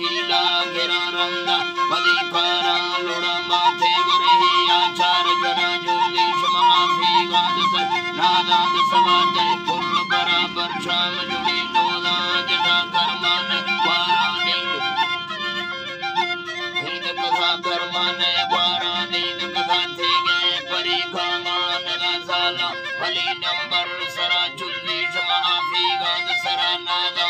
ही लागिरा रंदा पदी पारा लोड़ा माथे गरही आचार जना जुगीश महाफी गाद सर नादाद समाजय फुल बराबर शाम जुड़ी नोदा जटा कर्मान वारा नींद कथा कर्मान वारा नींद कथा थे गए परी खामान साला भली नंबर सरा जुगीश महाफी गाद सरा नादा